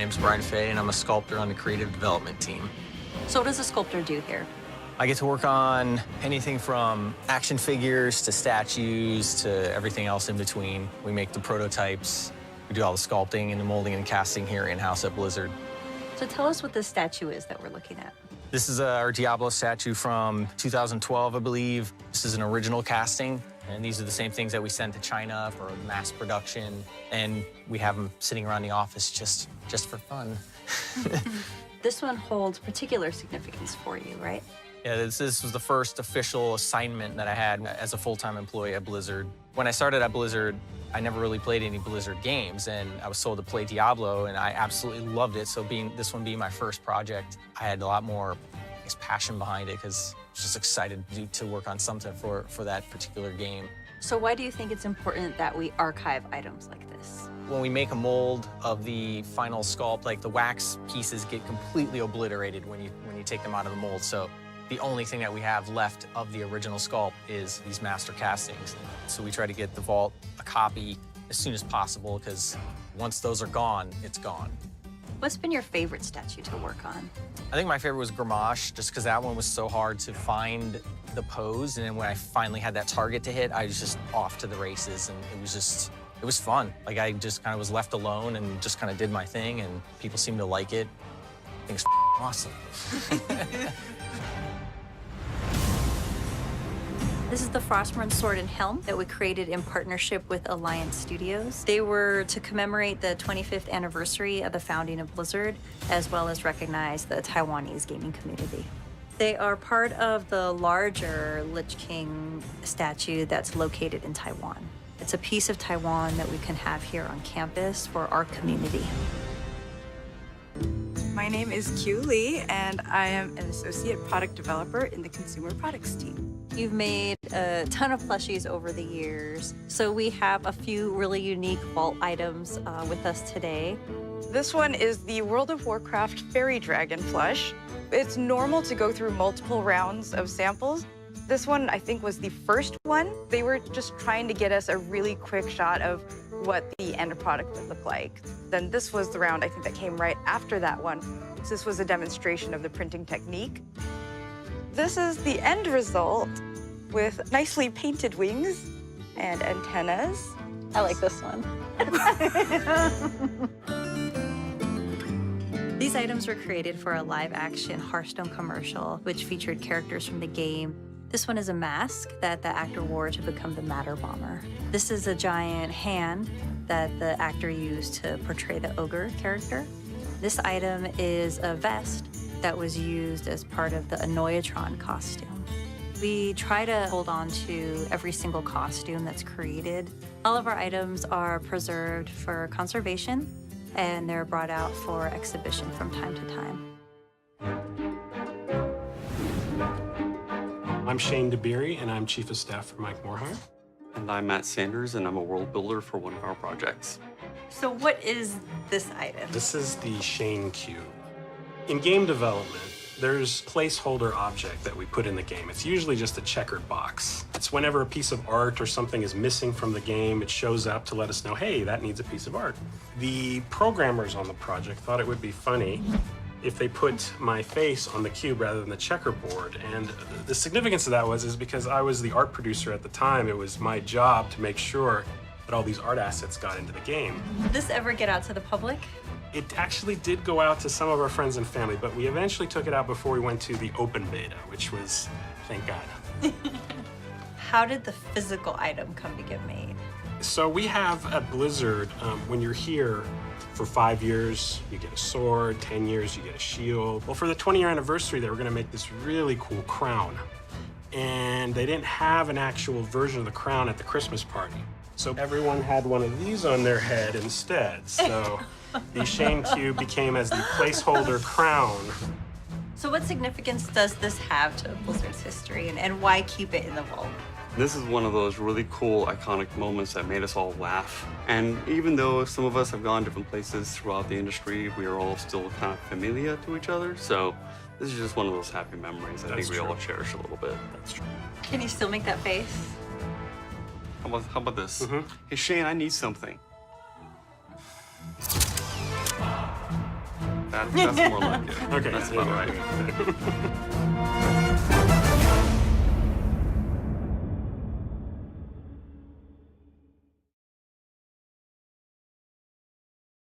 name's Brian Fay, and I'm a sculptor on the creative development team. So what does a sculptor do here? I get to work on anything from action figures to statues to everything else in between. We make the prototypes. We do all the sculpting and the molding and casting here in-house at Blizzard. So tell us what this statue is that we're looking at. This is our Diablo statue from 2012, I believe. This is an original casting, and these are the same things that we sent to China for mass production, and we have them sitting around the office just for fun. This one holds particular significance for you, right? Yeah, this was the first official assignment that I had as a full-time employee at Blizzard. When I started at Blizzard, I never really played any Blizzard games, and I was told to play Diablo, and I absolutely loved it. So this one being my first project, I had a lot more, I guess, passion behind it because I was just excited to work on something for that particular game. So why do you think it's important that we archive items like this? When we make a mold of the final sculpt, like the wax pieces get completely obliterated when you take them out of the mold. So the only thing that we have left of the original sculpt is these master castings. So we try to get the vault a copy as soon as possible because once those are gone, it's gone. What's been your favorite statue to work on? I think my favorite was Gamache, just because that one was so hard to find the pose. And then when I finally had that target to hit, I was just off to the races, and it was fun. Like, I just kind of was left alone and just kind of did my thing, and people seemed to like it. I think it's awesome. This is the Frostmourne sword and helm that we created in partnership with Alliance Studios. They were to commemorate the 25th anniversary of the founding of Blizzard, as well as recognize the Taiwanese gaming community. They are part of the larger Lich King statue that's located in Taiwan. It's a piece of Taiwan that we can have here on campus for our community. My name is Q Lee, and I am an associate product developer in the consumer products team. You've made a ton of plushies over the years, so we have a few really unique vault items with us today. This one is the World of Warcraft Fairy Dragon plush. It's normal to go through multiple rounds of samples. This one, I think, was the first one. They were just trying to get us a really quick shot of what the end product would look like. Then this was the round, I think, that came right after that one. So this was a demonstration of the printing technique. This is the end result with nicely painted wings and antennas. I like this one. These items were created for a live-action Hearthstone commercial, which featured characters from the game. This one is a mask that the actor wore to become the Matter Bomber. This is a giant hand that the actor used to portray the ogre character. This item is a vest that was used as part of the Annoyatron costume. We try to hold on to every single costume that's created. All of our items are preserved for conservation, and they're brought out for exhibition from time to time. I'm Shane DeBeery, and I'm Chief of Staff for Mike Morehart. And I'm Matt Sanders, and I'm a world builder for one of our projects. So what is this item? This is the Shane Cube. In game development, there's a placeholder object that we put in the game. It's usually just a checkered box. It's whenever a piece of art or something is missing from the game, it shows up to let us know, hey, that needs a piece of art. The programmers on the project thought it would be funny if they put my face on the cube rather than the checkerboard. And the significance of that is because I was the art producer at the time, it was my job to make sure that all these art assets got into the game. Did this ever get out to the public? It actually did go out to some of our friends and family, but we eventually took it out before we went to the open beta, which was, thank God. How did the physical item come to get made? So we have at Blizzard, when you're here for 5 years, you get a sword, 10 years, you get a shield. Well, for the 20-year anniversary, they were gonna make this really cool crown. And they didn't have an actual version of the crown at the Christmas party. So everyone had one of these on their head instead. So the Shane Cube became as the placeholder crown. So what significance does this have to Blizzard's history, and why keep it in the vault? This is one of those really cool, iconic moments that made us all laugh. And even though some of us have gone different places throughout the industry, we are all still kind of familiar to each other. So this is just one of those happy memories I think we all cherish a little bit. That's true. Can you still make that face? How about this? Hey, Shane, I need something. That's more like it. Okay, That's there you about go. right.